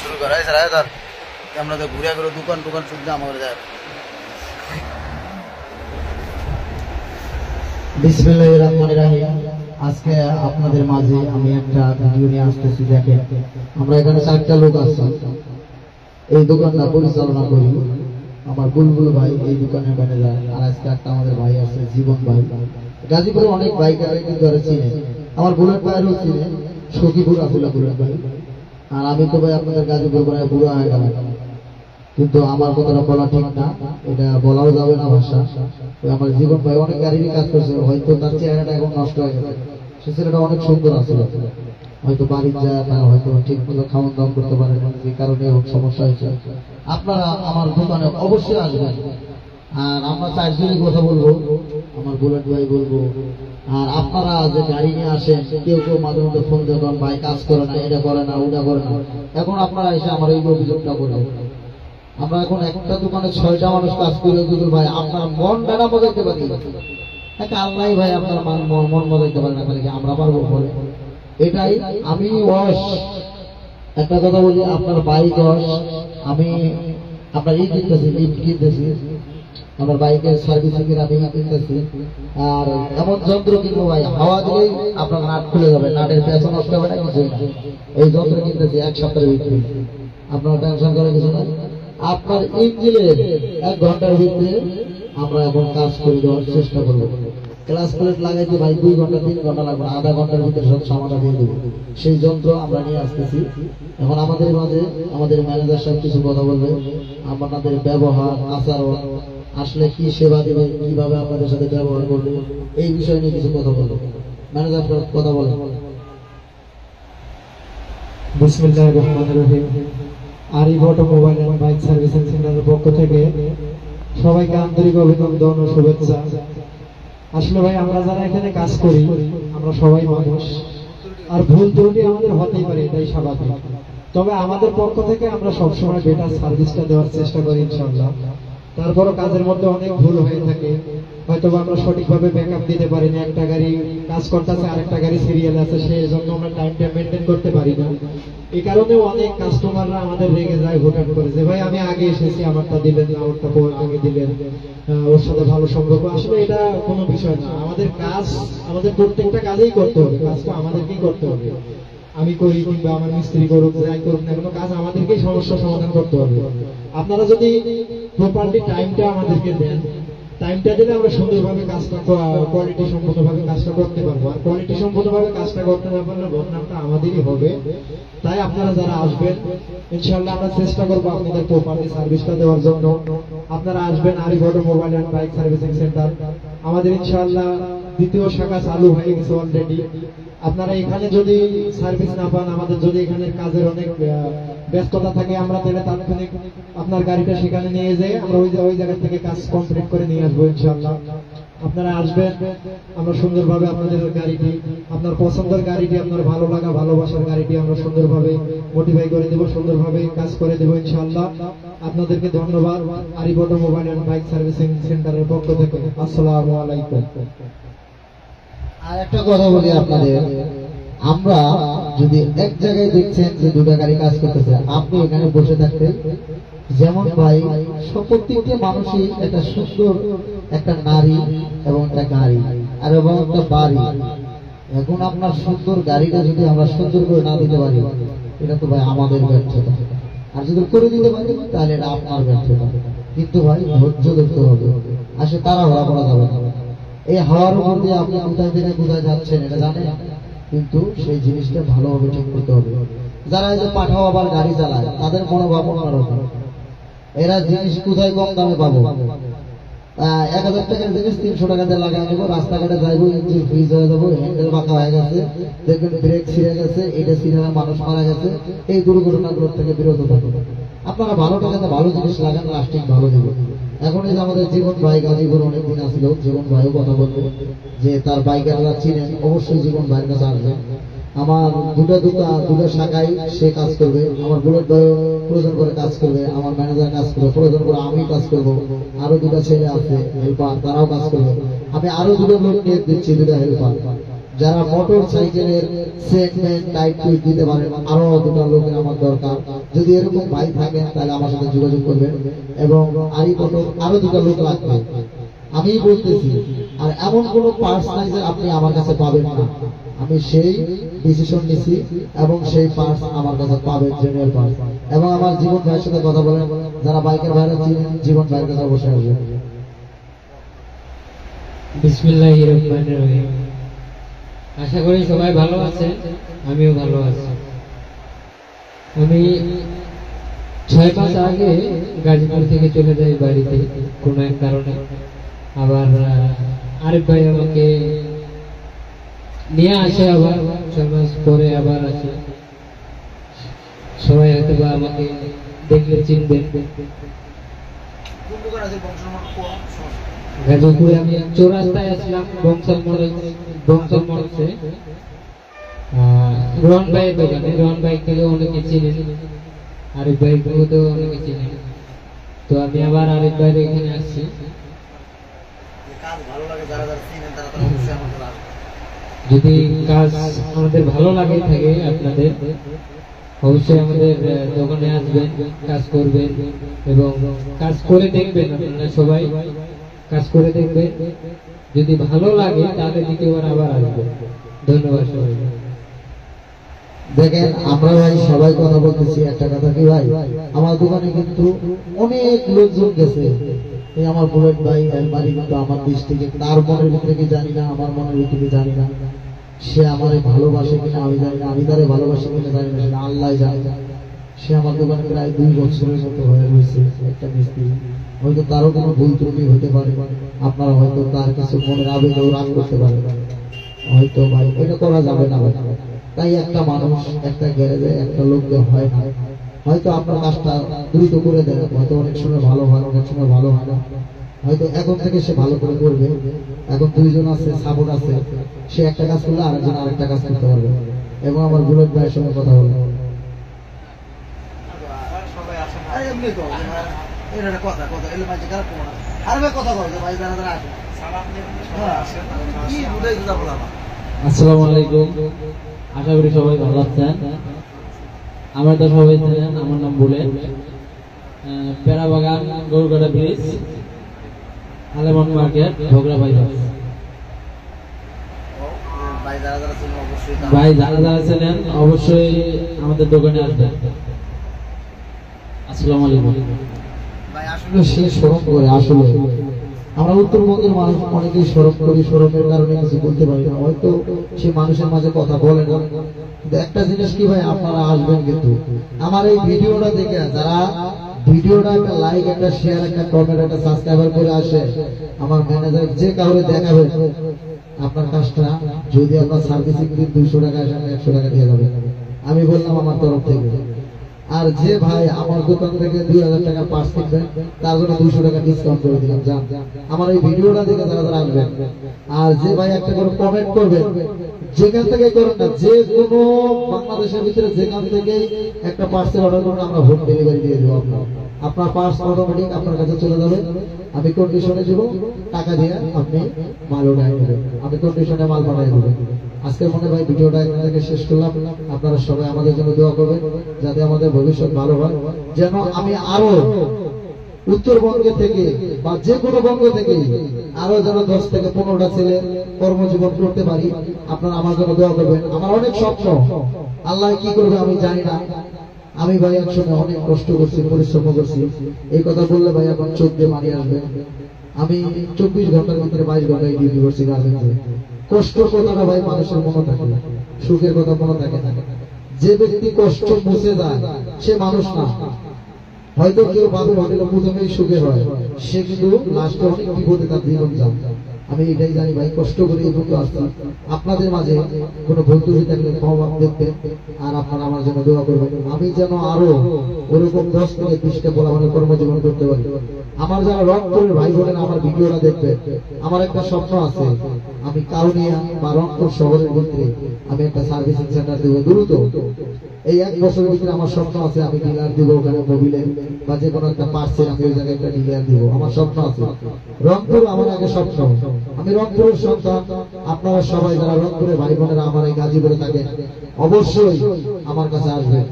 শুরু করাই স্যার ধর আমরা তো ঘুরে ঘুরে দোকান টোকান শুনতে আমার যায়। বিসমিল্লাহির রহমানির রহিম। আজকে আপনাদের মাঝে আমি একটা ভিডিও নিয়ে আসতেছি। দেখেন, আমরা এখানে 4টা লোক আছি। এই দোকানটা পরিচালনা করি আমার বুলবুল ভাই, এই দোকানের ম্যানেজার। আর আজকে একটা আমাদের ভাই আছে জীবন ভাই। গাজীপুরে অনেক বাইকার কিন্তু চিনে, আমার বুলেট ভাইয়েরও চিনে, সখীপুর আবুল্লাহ বুলেট ভাই। আর আমি তো ভাই আপনাদের গাজীপুর প্রায় বুড়ো হয়ে গেল, কিন্তু আমার কথাটা বলা ঠিক না, এটা বলাও যাবে না ভাষা। আমার জীবন ভাই অনেক গাড়িরই কাজ করছে, হয়তো তার চেহারাটা এখন নষ্ট হয়ে গেছে। সে ছেলেটা অনেক সুন্দর আছে, হয়তো বাড়ির যায় না, হয়তো ঠিক মতো খাওয়ান দাওয়ান করতে পারে না, যে কারণে এরকম সমস্যা হয়েছে। আপনারা আমার দোকানে অবশ্যই আসবেন। আর আমরা 4 জনই কথা বলবো, আমার বুলেট ভাই বলবো। আর আপনারা যে গাড়ি নিয়ে আসেন, কেউ কেউ মাঝে মধ্যে ফোন দেবেন, ভাই কাজ করে না, এটা করে না, ওটা করে না। এখন আপনারা এসে আমার এই অভিযোগটা করবেন। আমরা এখন একটা দোকানে 6টা মানুষ কাজ করে বুঝুন ভাই, আপনার মন বেড়া মজাইতে পারি একটা আল্লাহ ভাই, আপনার মন মজাইতে পারে না, আমরা পারবো বলে। এটাই আমি একটা কথা বলি, আপনার বাইক আমি আপনার এই কিনতেছি, লিফট কিনতেছি, আমার বাইকের সার্ভিসিং এর আমি কিনতেছি। আর এমন যন্ত্র কিনবো ভাই, হাওয়া দিলেই আপনার নাট খুলে যাবে, নাটের পেঁচা নষ্ট হবে না, কিছু না। এই যন্ত্র কিনতেছি 1 সপ্তাহের ভিতরে, আপনার টেনশন করার কিছু না। আপনার ইঞ্জিনের 1 ঘন্টার ভিতরে আমরা এখন কাজ করে দেওয়ার চেষ্টা করবো। ক্লাস প্লেট লাগাইতে ভাই 2 ঘন্টা 3 ঘন্টা লাগবে, আধা ঘন্টার ভিতরে সব সমাধান দিয়ে দেবো। সেই যন্ত্র আমরা নিয়ে আসতেছি। এখন আমাদের মাঝে আমাদের ম্যানেজার সাহেব কিছু কথা বলবে, আপনাদের ব্যবহার আচরণ, আসলে কি সেবা দেবে, কিভাবে আপনাদের সাথে ব্যবহার করবে, এই বিষয় নিয়ে কিছু কথা বলবে। ম্যানেজার কথা বলেন। বিসমিল্লাহির রহমানির রহিম। Arif automobile and bike servicing সেন্টারের পক্ষ থেকে সবাইকে আন্তরিক অভিনন্দন ও শুভেচ্ছা। আসলে ভাই, আমরা যারা এখানে কাজ করি, আমরা সবাই মানুষ, আর ভুল ত্রুটি আমাদের হতেই পারে, এটাই স্বাভাবিক। তবে আমাদের পক্ষ থেকে আমরা সবসময় বেটার সার্ভিসটা দেওয়ার চেষ্টা করি ইনশাআল্লাহ। তারপরও কাজের মধ্যে অনেক ভুল হয়ে থাকে, হয়তো আমরা সঠিকভাবে ব্যাকআপ দিতে পারি না। একটা গাড়ি কাজ করতেছে, আরেকটা গাড়ি সিরিয়াল আছে, সেই জন্য আমরা টাইমটা মেনটেন করতে পারি না। এই কারণে অনেক কাস্টমাররা আমাদের রেগে যায়, হুটহাট করে যে ভাই আমি আগে এসেছি, আমারটা দিলেন না, ওরটা আগে দিলেন, ওর সাথে ভালো সম্পর্ক। আসলে এটা কোনো বিষয় না, আমাদের কাজ আমাদের প্রত্যেকটা কাজেই করতে হবে, কাজটা আমাদেরকেই করতে হবে। আমি করি কিংবা আমার মিস্ত্রি করুক, যাই করুক না, কোনো কাজ আমাদেরকেই সমস্যা সমাধান করতে হবে। আপনারা যদি প্রপারলি টাইমটা আমাদেরকে দেন, টাইমটা দিলে আমরা সুন্দরভাবে কাজটা কোয়ালিটি সম্পূর্ণভাবে কাজটা করতে পারবো। আর কোয়ালিটি সম্পূর্ণভাবে কাজটা করতে না পারলে বদনামটা আমাদেরই হবে। তাই আপনারা যারা আসবেন, ইনশাআল্লাহ আমরা চেষ্টা করবো আপনাদের প্রপারলি সার্ভিসটা দেওয়ার জন্য। আপনারা আসবেন Arif automobile and bike servicing centre. আমাদের ইনশাআল্লাহ 2য় শাখা চালু হয়ে গেছে অলরেডি। আপনারা এখানে যদি সার্ভিস না পান, আমাদের যদি এখানে কাজের অনেক ব্যস্ততা থাকে, আমরা তাহলে তাৎক্ষণিক আপনার গাড়িটা সেখানে নিয়ে যেয়ে আমরা ওই জায়গা থেকে কাজ কমপ্লিট করে নিয়ে আসবো ইনশাআল্লাহ। আপনারা আসবেন, আমরা সুন্দরভাবে আপনাদের গাড়িটি, আপনার পছন্দের গাড়িটি, আপনার ভালো লাগা ভালোবাসার গাড়িটি আমরা সুন্দরভাবে মডিফাই করে দেবো, সুন্দরভাবে কাজ করে দেবো ইনশাআল্লাহ। আপনাদেরকে ধন্যবাদ Arif automobile and bike servicing সেন্টারের পক্ষ থেকে। আসসালামু আলাইকুম। আর একটা কথা বলি আপনাদের, আমরা যদি এক জায়গায় দেখছেন যে 2টা গাড়ি কাজ করতেছে, আপনি এখানে বসে থাকতেন, যেমন ভাই প্রত্যেকটা মানুষই একটা সুন্দর একটা নারী এবং একটা গাড়ি আর এবং একটা বাড়ি। এখন আপনার সুন্দর গাড়িটা যদি আমরা সুন্দর করে না দিতে পারি, এটা তো ভাই আমাদের ব্যর্থতা। আর যদি করে দিতে পারি তাহলে এটা আপনার ব্যর্থতা। কিন্তু ভাই ধৈর্য ধরতে হবে, আসলে তারা হওয়া করা যাবে না। এই হাওয়ার উপর দিয়ে আপনি কোথায় থেকে কোথায় যাচ্ছেন এটা জানেন, কিন্তু সেই জিনিসটা ভালোভাবে ঠিক করতে হবে। যারা এই যে পাঠাও আবার গাড়ি চালায়, তাদের মনোভাব অন্যরকম। এরা জিনিস কোথায় কম দামে পাবো, 1000 টাকার জিনিস 300 টাকাতে লাগাই নেবো, রাস্তাঘাটে যাইবো, ইঞ্জিন ফ্রিজ হয়ে যাবো, হ্যান্ডেল বাঁকা হয়ে গেছে, দেখবেন ব্রেক ছিঁড়ে গেছে, এটা ছিঁড়ে মানুষ মারা গেছে। এই দুর্ঘটনাগুলোর থেকে বিরত থাকবে। আপনারা ভালো টাকাতে ভালো জিনিস লাগান, লাস্টিং ভালো দেবে। এখন এই যে আমাদের জীবন ভাই গাজীপুর অনেকদিন আসলো, জীবন ভাইও কথা বলবে যে তার বাইকাররা চিনেন, অবশ্যই জীবন ভাইয়ের কাছে আসবে। আমার দুটো শাখায় সে কাজ করবে, আমার বুলেট ভাই প্রয়োজন করে কাজ করবে, আমার ম্যানেজার কাজ করবে, প্রয়োজন করে আমি কাজ করব, আরো 2টা ছেলে আছে হেল্পার, তারাও কাজ করবে। আমি আরো 2টো লোক নিয়ে দিচ্ছি, 2টা হেল্পার, যারা মোটর সাইকেলের সেগমেন্ট টাইপ দিতে পারেন। আরো 2টা লোকের আমার দরকার। যদি এরকম ভাই থাকেন তাহলে আমার সাথে যোগাযোগ করবেন। এবং আরো দুটো লোক লাগবে, আমি বলতেছি। আর এমন কোন পার্টস নাই যে আপনি আমার কাছে পাবেন না, আমি সেই ডিসিশন নিছি এবং সেই পার্টস আমার কাছে পাবেন, জেনুইন পার্টস। এবং আমার জীবন ভাইয়ের সাথে কথা বলেন, যারা বাইকের ভাইরা চিনেন জীবন ভাইয়ের কাছে অবশ্যই আসবেন। বিসমিল্লাহির রহমানির রহিম। আশা করি সবাই ভালো আছেন, আমিও ভালো আছি। আমি 6 মাস আগে গাজীপুর থেকে চলে যাই বাড়িতে কোনো এক কারণে। আবার আরেক ভাই আমাকে নিয়ে আসে, আবার 6 মাস পরে আবার আসে। সবাই হয়তো বা আমাকে দেখলে চিনবেন। কোন দোকান আছে বংশনাথ গাজীপুরে আমি চৌরাস্তায় আসলাম, বংশাল মোড়ে রোহন ভাইয়ের দোকানে। রোহন ভাই থেকে অনেকে চিনেন, আরেক ভাই থেকেও অনেকে চিনেন। তো আমি আবার আরেক ভাইয়ের এখানে আসছি। কাজ ভালো লাগে, যারা যারা চিনেন তারা তারা অবশ্যই আমাদের আসবে। যদি কাজ আমাদের ভালো লাগে থাকে আপনাদের, অবশ্যই আমাদের দোকানে আসবেন, কাজ করবেন এবং কাজ করে দেখবেন। আপনারা সবাই কাজ করে দেখবেন, যদি ভালো লাগে তাহলে দ্বিতীয়বার আবার আসবেন। ধন্যবাদ সবাই। দেখেন আমরা ভাই সবাই কথা বলতেছি, একটা কথা কি ভাই, আমার দোকানে কিন্তু অনেক লোকজন গেছে। এই আমার বুলেট ভাই এর বাড়ি কিন্তু আমার ডিস্ট্রিক্টে, তার মনের ভিতরে কি জানি না, আমার মনের ভিতরে জানি না, সে আমারে ভালোবাসে কিনা আমি জানি না, আমি তারে ভালোবাসি কিনা জানি না, সেটা আল্লাহ জানে। সে আমার দোকানে প্রায় 2 বছরের মতো হয়ে রয়েছে একটা মিস্ত্রি। হয়তো তারও কোনো ভুল ত্রুটি হতে পারে, আপনারা হয়তো তার কিছু মনের আবেগেও রাগ করতে পারে, হয়তো ভাই এটা করা যাবে না ভাই। তাই একটা মানুষ একটা গ্যারেজে একটা লোককে হয় না, হয়তো আপনার কাজটা দ্রুত করে দেয়, হয়তো অনেক সময় ভালো হয়, অনেক সময় ভালো হয় না। হয়তো এখন থেকে সে ভালো করে করবে। এখন 2 জন আছে, সাপোর্ট আছে, সে একটা কাজ করলে আরেকজন আরেকটা কাজ করতে পারবে। এবং আমার বুলেট ভাইয়ের সঙ্গে কথা বলবো। সবাই আসেন, আরে এমনি তো এটা একটা কথা কথা এলে মাঝে খারাপ করবো না। আরে ভাই কথা বলছে ভাই, যারা যারা আসেন কি বুঝাই দিতে বলা না। আসসালামু আলাইকুম, আশা করি সবাই ভালো আছেন। আমরা তো সবাই জানেন আমার নাম বুলেট, পেড়াবাগান, গরুগাড়া ব্রিজ, আলেমন মার্কেট, ঝগড়া বাইপাস। ভাই যারা যারা চিনেন অবশ্যই ভাই যারা যারা চেনেন অবশ্যই আমাদের দোকানে আসবেন। আসসালামু আলাইকুম। ভাই আসলে আসলে সে সরব করে, আসলে আমরা উত্তরবঙ্গের মানুষ অনেকেই সরব করি, সরবের কারণে কিছু বলতে পারি না, হয়তো সে মানুষের মাঝে কথা বলে না। কিন্তু একটা জিনিস কি ভাই, আপনারা আসবেন কিন্তু আমার এই ভিডিওটা দেখে, যারা ভিডিওটা একটা লাইক, একটা শেয়ার, একটা কমেন্ট, একটা সাবস্ক্রাইবার করে আসে, আমার ম্যানেজার যে কাউরে দেখাবে আপনার কাজটা, যদি আপনার সার্ভিসিং দিন 200 টাকা আসে, 100 টাকা দিয়ে যাবে, আমি বললাম আমার তরফ থেকে। আর যে ভাই আমার দোকান থেকে 2000 টাকা পার্স কিনবেন, তার জন্য 200 টাকা ডিসকাউন্ট করে দিলাম। যান আমার এই ভিডিওটা দেখে যারা যারা আসবেন, আর যে ভাই একটা করে কমেন্ট করবেন, যেখান থেকে করেন না, যে কোনো বাংলাদেশের ভিতরে যেখান থেকে একটা পার্সেল অর্ডার করুন, আমরা হোম ডেলিভারি দিয়ে দেবো। আপনার পার্স অটোমেটিক আপনার কাছে চলে যাবে, আমি কন্ডিশনে দেবো, টাকা দিয়ে আপনি মাল উঠাই নেবেন, আমি কন্ডিশনে মাল পাঠাই দেবো। আজকের মনে ভাই ভিডিওটা এখান থেকে শেষ করলাম। আপনারা সবাই আমাদের জন্য দোয়া করবেন, যাতে আমাদের ভবিষ্যৎ ভালো হয়, যেন আমি আরো উত্তরবঙ্গে থেকে বা যে কোনো বঙ্গ থেকে আরো যেন 10 থেকে 15টা ছেলে কর্মজীবন করতে পারি। আপনারা আমার জন্য দোয়া করবেন। আমার অনেক স্বপ্ন, আল্লাহ কি করবে আমি জানি না। আমি ভাই একসময় অনেক কষ্ট করছি, পরিশ্রম করছি, এই কথা বললে ভাই এখন চোখ দিয়ে মারি আসবে। আমি 24 ঘন্টার ভিতরে 22 ঘন্টায় ডিউটি করছি গার্মেন্টসে। কষ্ট কথাটা ভাই মানুষের মনে থাকে, সুখের কথা মনে থাকে না। যে ব্যক্তি কষ্ট মুছে যায় সে মানুষ না। হয়তো কেউ ভাবে হোটেলে প্রথমেই সুখে হয়, সে কিন্তু লাস্টে অনেক বিপদে তার জীবন যায়। আমি এটাই জানি ভাই, কষ্ট করে এই পর্যন্ত আসছি। আপনাদের মাঝে কোনো ভুল ত্রুটি থাকলে ক্ষমা দেখবেন, আর আপনারা আমার জন্য দোয়া করবেন, আমি যেন আরো ওরকম 10 থেকে 20টা পোলাপানের কর্মজীবন করতে পারি। আমার যারা রংপুরের ভাই বোনেরা আমার ভিডিওটা দেখবে, আমার একটা স্বপ্ন আছে, আমি কাউনিয়া বা রংপুর শহরের ভিতরে আমি একটা সার্ভিসিং সেন্টার দেবো দ্রুত। এই 1 বছরের ভিতরে আমার স্বপ্ন আছে, আমি ডিলার দিব ওখানে মোবিলের বা যে কোনো একটা পার্সেল, আমি ওই জায়গায় একটা ডিলার দিব, আমার স্বপ্ন আছে। রংপুর আমার আগে স্বপ্ন, আমি রংপুরের সন্তান। আপনারা সবাই যারা রংপুরের ভাই বোনেরা আমার এই গাজীপুরে থাকেন, অবশ্যই আমার কাছে আসবেন।